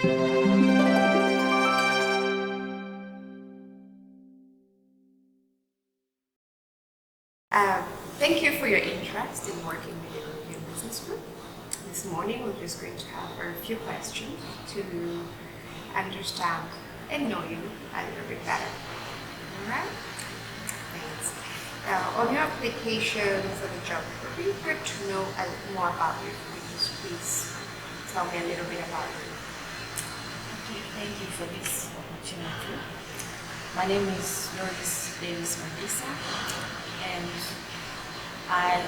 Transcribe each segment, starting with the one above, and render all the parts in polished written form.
Thank you for your interest in working with the European Business Group. This morning we're just going to cover a few questions to understand and know you a little bit better. Alright? Thanks. On your application for the job, it would be good to know a little more about you. Please tell me a little bit about you. Okay, thank you for this opportunity. My name is Doris, Denis, Bandisa, and I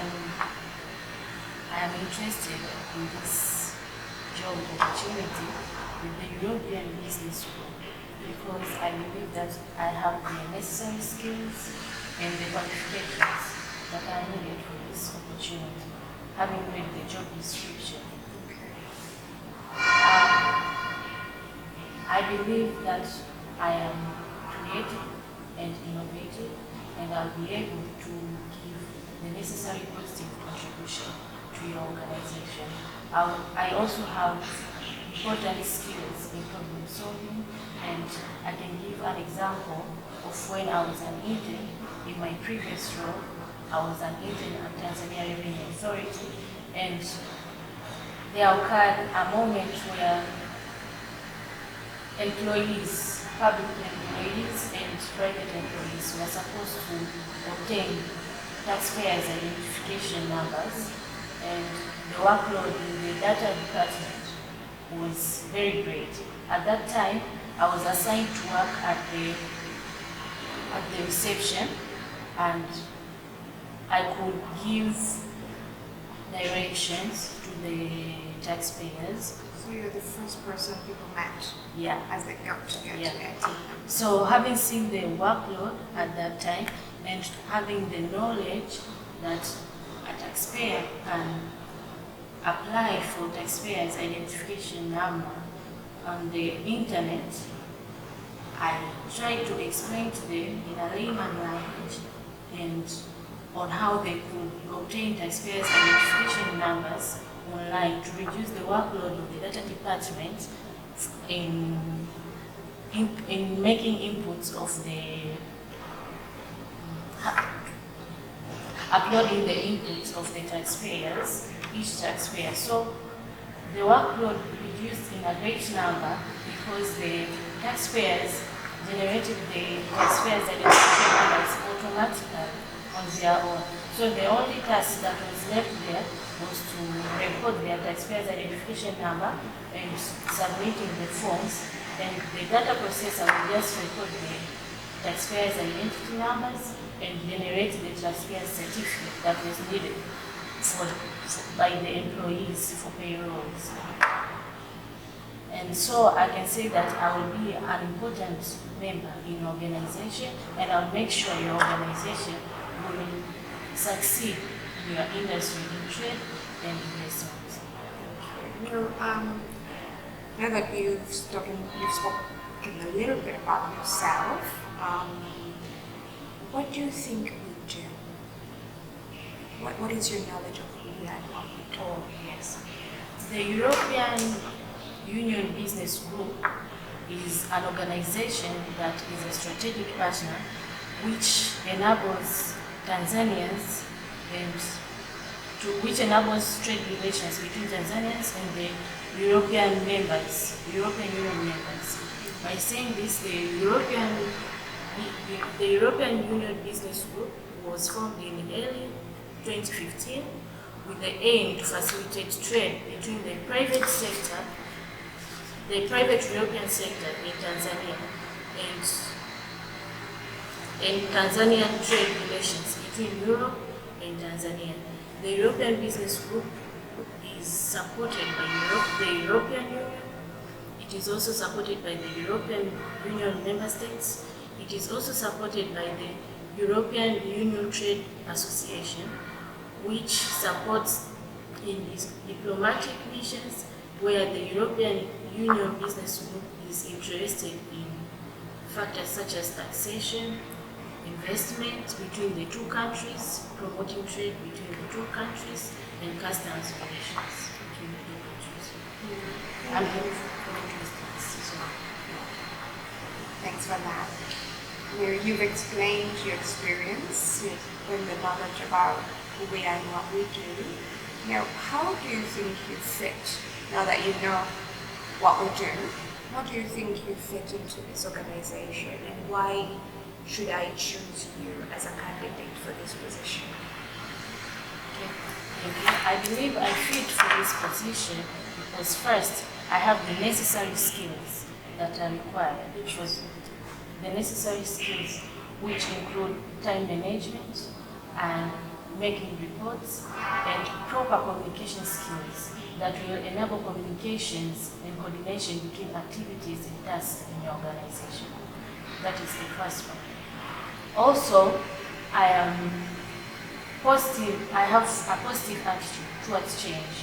am interested in this job opportunity with the European Business Group because I believe that I have the necessary skills and the qualifications that are needed for this opportunity, having read the job description. I believe that I am creative and innovative, and I'll be able to give the necessary positive contribution to your organization. I also have important skills in problem solving, and I can give an example of when I was an intern in my previous role. I was an intern at Tanzania Revenue Authority, and there occurred a moment where employees, public employees and private employees were supposed to obtain taxpayers' identification numbers, and the workload in the data department was very great. At that time, I was assigned to work at the reception, and I could give directions to the taxpayers. So you're the first person people met, yeah, as they got to get to their team. So having seen the workload at that time and having the knowledge that a taxpayer can apply for taxpayer's identification number on the internet, I tried to explain to them in a layman language and on how they could obtain taxpayers' identification numbers online to reduce the workload of the data department in making inputs of the uploading the inputs of the taxpayers, each taxpayer. So the workload reduced in a great number because the taxpayers generated the taxpayers' identification numbers automatically on their own. So the only task that was left there was to record their taxpayers' identification number and submitting the forms, and the data processor will just record the taxpayers' identity numbers and generate the taxpayer's certificate that was needed by the employees for payrolls. And so I can say that I will be an important member in your organization, and I'll make sure your organization will succeed in your industry in trade and investment. Now that you've spoken a little bit about yourself, what do you think we do? What is your knowledge of who we are and what we do? Oh, yes. The European Union Business Group is an organization that is a strategic partner which enables Tanzanians which enables trade relations between Tanzanians and the European Union members. By saying this, the European Union Business Group was formed in early 2015 with the aim to facilitate trade between the private sector, the private European sector in Tanzania, and Tanzanian trade relations between Europe and Tanzania. The European Business Group is supported by the European Union. It is also supported by the European Union member states. It is also supported by the European Union Trade Association, which supports in these diplomatic missions where the European Union Business Group is interested in factors such as taxation, investment between the two countries, promoting trade between the two countries, and customs relations between the two countries. I'm very interested. for that. You've explained your experience and the knowledge about who we are and what we do. Now, how do you think you fit, now that you know what we do, how do you think you fit into this organization, and why should I choose you as a candidate for this position? I believe I fit for this position because first, I have the necessary skills that are required, the necessary skills which include time management and making reports and proper communication skills that will enable communications and coordination between activities and tasks in your organization. That is the first one. Also, I have a positive attitude towards change.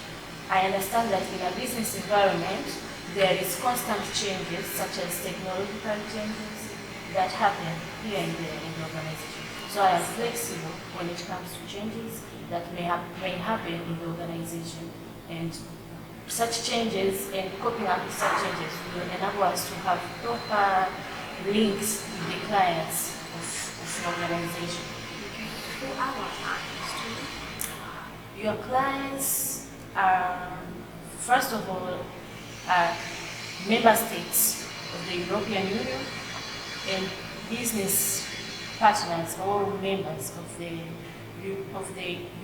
I understand that in a business environment, there is constant changes, such as technological changes that happen here and there in the organization. So I am flexible when it comes to changes that may happen in the organization, and such changes and coping up with such changes will enable us to have proper links with the clients of the organization. Who are our clients? Your clients are, first of all, member states of the European Union and business partners or members of the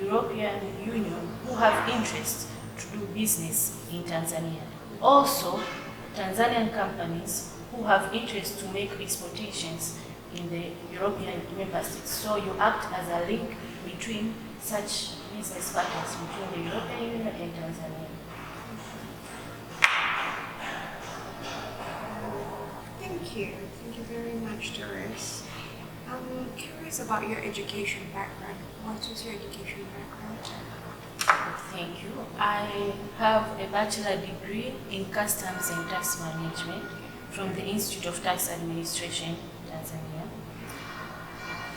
European Union who have interest to do business in Tanzania. Also, Tanzanian companies who have interest to make exportations in the European member states. So you act as a link between such business partners between the European Union and Tanzania. Thank you. Thank you very much, Doris. I'm curious about your education background. What is your education background? Thank you. I have a bachelor degree in Customs and Tax Management from the Institute of Tax Administration, Tanzania.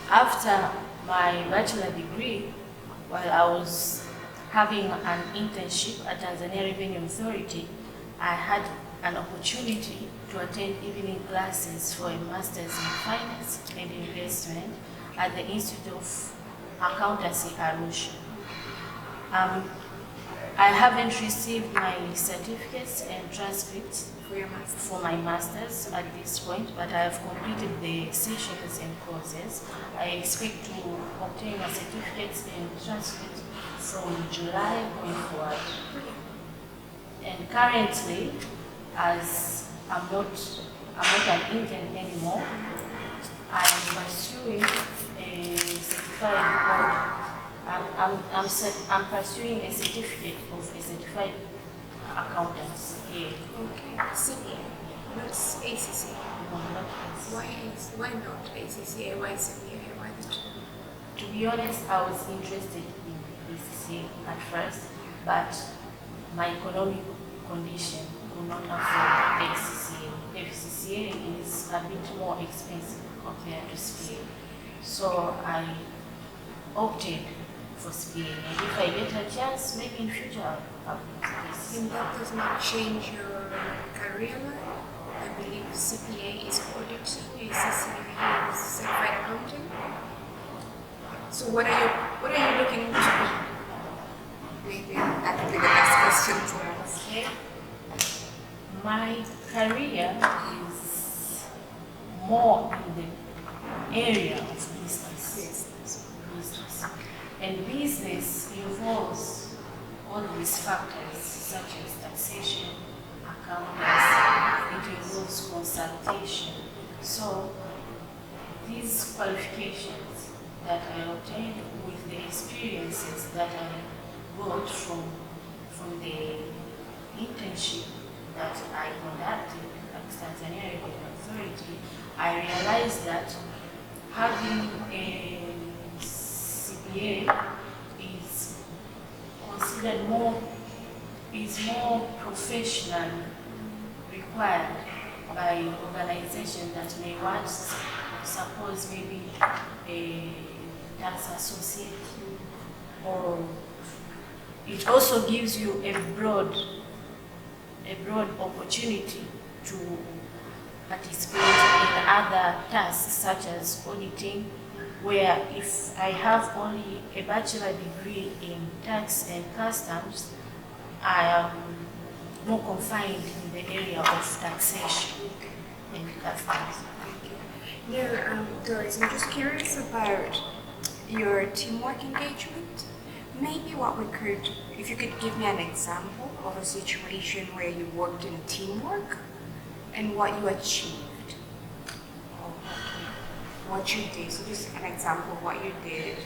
After my bachelor degree, while I was having an internship at Tanzania Revenue Authority, I had an opportunity to attend evening classes for a Master's in Finance and Investment at the Institute of Accountancy, Arusha. I haven't received my certificates and transcripts for my Master's at this point, but I have completed the sessions and courses. I expect to obtain my certificates and transcripts from July going forward. And currently, as I'm not an intern anymore, I am pursuing a certified I'm pursuing a certificate of a certified accountant here. Okay, CPA, not ACCA. No, not ACCA. Why not ACCA? Why CPA? Why the two? To be honest, I was interested in ACCA at first, but my economic condition could not afford ACCA. ACCA is a bit more expensive compared to CPA. So I opted for CPA. And if I get a chance, maybe in future I'll do this. And that does not change your career line? I believe CPA is auditing, ACCA is certified accounting. So what are you looking to be? Maybe that will be the last question to ask. Okay. My career is more in the area of business. And business involves all these factors such as taxation, accounting, it involves consultation. So these qualifications that I obtained with the experiences that I got from the internship that I conducted at Tanzania Revenue Authority, I realized that having a CPA is considered more professionally required by organizations that may want, suppose maybe a tax associate, or it also gives you a broad opportunity to participate in other tasks such as auditing, where if I have only a bachelor degree in tax and customs, I am more confined in the area of taxation and customs. Now, Doris, I'm just curious about your teamwork engagement. Maybe if you could give me an example of a situation where you worked in teamwork and what you achieved, or what you did. So just an example of what you did,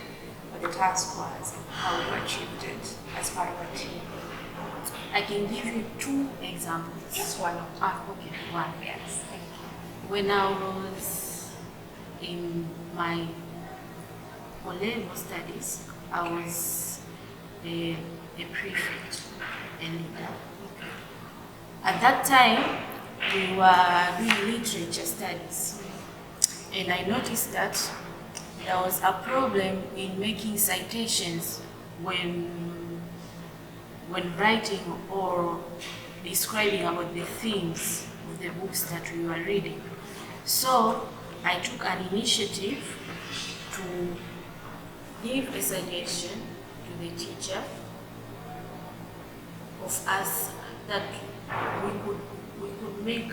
what the task was, and how you achieved it as part of a team. I can give you 2 examples. Just one. Okay. One. Yes, thank you. When I was in my O-level studies, I was a prefect, a leader. At that time, we were doing literature studies, and I noticed that there was a problem in making citations when writing or describing about the themes of the books that we were reading. So I took an initiative to give a suggestion to the teacher of us that we could make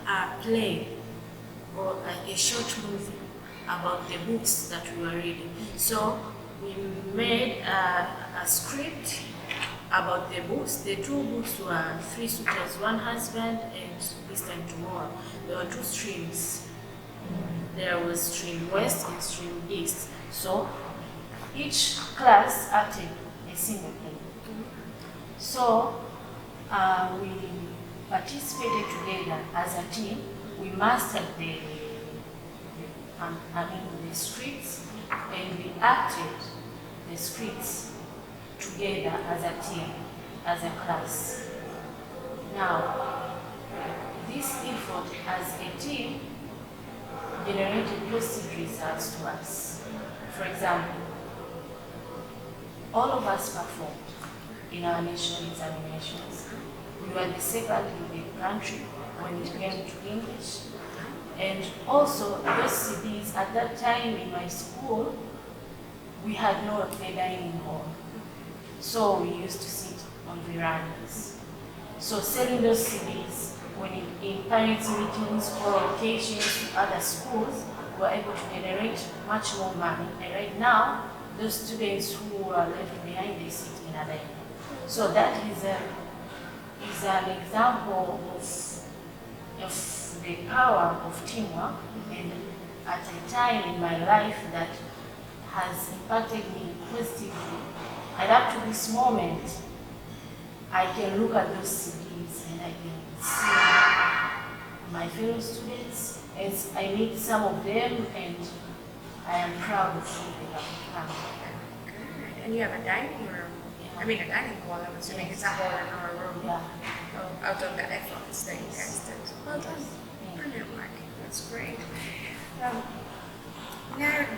a play or a short movie about the books that we were reading. So we made a script about the books. The 2 books were 3 Suitors, One Husband and This Time Tomorrow. There were 2 streams. There was stream West and stream East. So each class acted a single play. So we participated together as a team. We mastered the scripts, and we acted the scripts together as a team, as a class. Now, this effort as a team generated positive results to us. For example, all of us performed in our national examinations. We were the second in the country when it came to English. And also, those CDs, at that time in my school, we had no dining hall. So we used to sit on verandas. So selling those CDs, when in parents' meetings or occasions to other schools, we were able to generate much more money. And right now, those students who are left behind, they sit in a dining hall. So that is an example of the power of teamwork, and at a time in my life that has impacted me positively. And up to this moment, I can look at those CDs and I can see my fellow students, as I meet some of them, and I am proud of who they have become. Good. And you have a dining room. I mean, a dining hall, I'm assuming it's a hall in our room. Yeah. Out of the efforts that you guys did. Well done. Brilliant work. That's great. Now,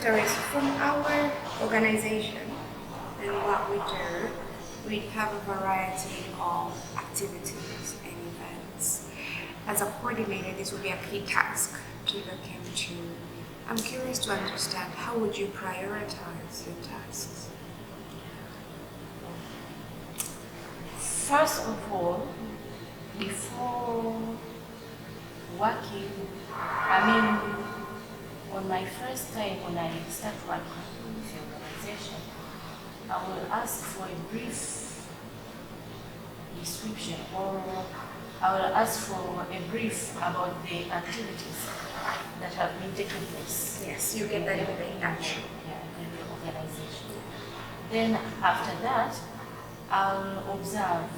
Doris, from our organization and what we do, we have a variety of activities and events. As a coordinator, this will be a key task to look into. I'm curious to understand, how would you prioritize your tasks? First of all, before working, on my first time when I start working with the organization, I will ask for a brief description, or I will ask for a brief about the activities that have been taking place. Yes, you get that in the induction. Yeah, in the organization. Then after that, I'll observe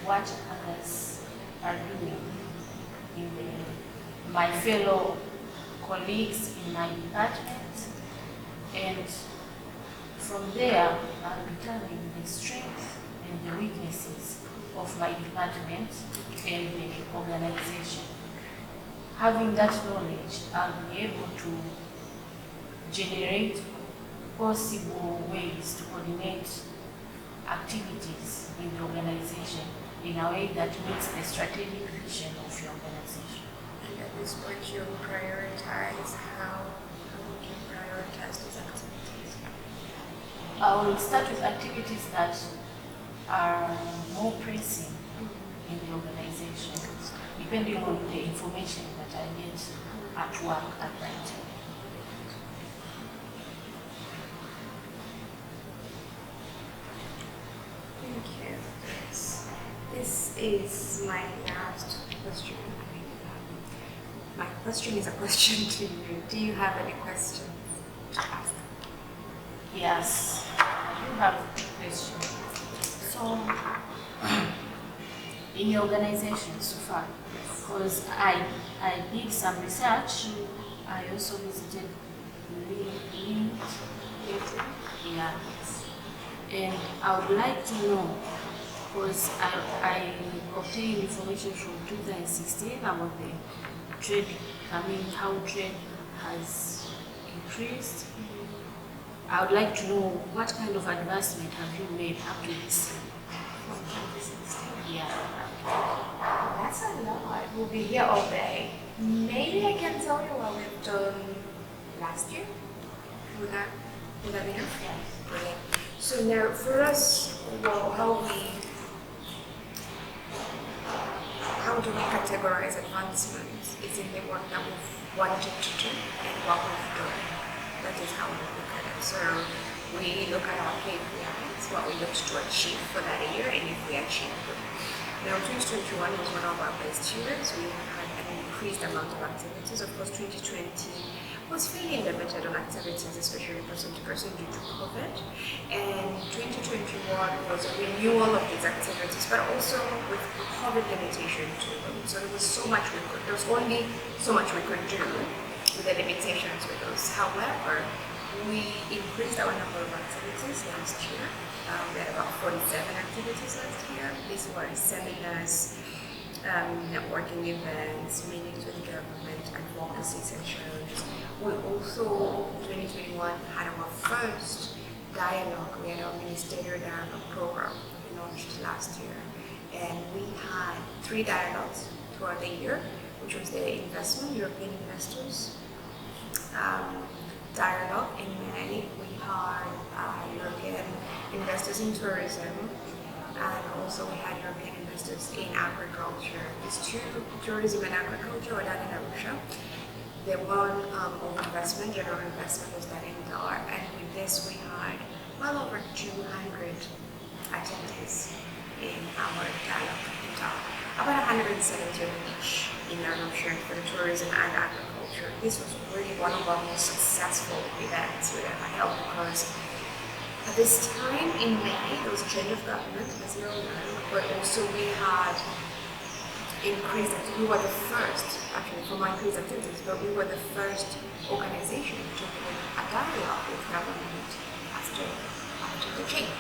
what others are doing in my fellow colleagues in my department, and from there I'll determine the strengths and the weaknesses of my department and the organization. Having that knowledge, I'll be able to generate possible ways to coordinate activities in the organization in a way that meets the strategic vision of your organization. And at the this point you prioritize? How would you prioritize those activities? I will start with activities that are more pressing in the organization, depending on the information that I get at work at that time. Thank you. This is my last question. My question is a question to you. Do you have any questions to ask? Yes, I do have a question. So, in your organization so far, because I did some research, I also visited LinkedIn. Yeah. And I would like to know, because I obtained information from 2016 about the trade, how trade has increased. I would like to know what kind of advancement have you made up to this year? From 2016? Yeah. That's a lot. We'll be here all day. Maybe I can tell you what we've done last year. Would that be enough? Yes. Brilliant. So now for us, well, how do we categorize advancements? Is in the work that we've wanted to do and what we've done. That is how we look at it. So we look at our KPIs, what we looked to achieve for that year, and if we achieved them. Now 2021 was one of our best years. We had an increased amount of activities. Of course, 2020 was fairly limited on activities, especially person to person due to COVID. And 2021 was a renewal of these activities, but also with COVID limitation to them. So there was only so much we could do with the limitations with those. However, we increased our number of activities last year. We had about 47 activities last year. These were seminars, networking events, meetings with the government, advocacy sessions. We also, 2021, had our first dialogue. We had our ministerial dialogue program we launched last year. And we had 3 dialogues throughout the year, which was the European investors dialogue in May. We had European investors in tourism, and also we had European investors in agriculture. These 2, tourism and agriculture, were done in Arusha. The one of investment, general investment, was done in Dar, and with this we had well over 200 attendees in our dialogue in Dar. About 170 of each in Arusha for the tourism and agriculture. This was really one of our most successful events we ever held, because at this time in May, there was a change of government, as you all know, but also we had increased activity. We were the first, actually, for my increased activities, but we were the first organization to hold a dialogue with government after the change.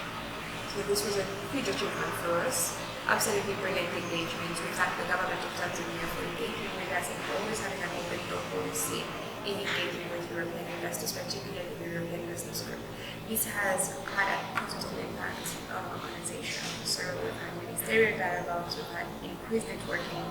So this was a huge achievement for us. Absolutely brilliant engagement. We thank the government of Tanzania for engaging with us and always having an open door policy in engaging with European investors, particularly the European Business Group. This has had a positive impact on our organization. So we've had ministerial dialogues, we've had increased networking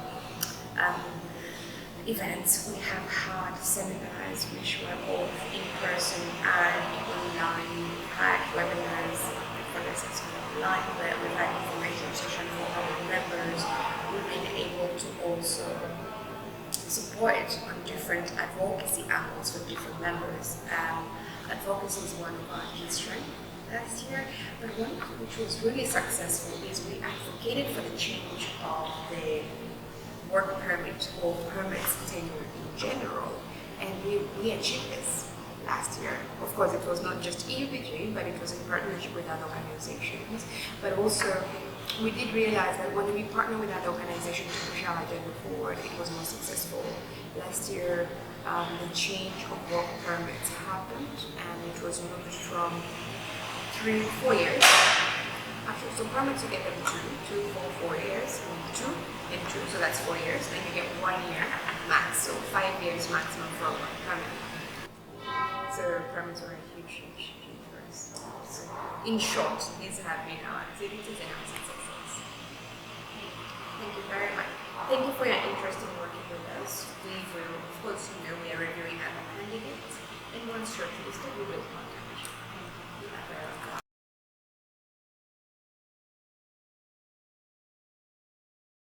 events, we have had seminars which were both in person and online, we've had webinars for the assessment online, where we've had information session for our members. We've been able to also support on different advocacy angles for different members. Advocacy is one of our key strengths last year, but one which was really successful is we advocated for the change of the work permit or permits tenure in general, and we achieved this last year. Of course, it was not just EUBG, but it was in partnership with other organizations. But also, we did realize that when we partner with other organizations to push our agenda forward, it was more successful. Last year, the change of work permits happened, and it was moved from 4 years. Actually, so permits you get them 2 for 4 years, 2 and 2, so that's 4 years. Then you get 1 year max, so 5 years maximum for a work permit. So permits were a huge for us. So in short, these have been our activities and our successes. Thank you very much. Thank you for your interest in working with us. We will anyone shortlisted, we will contact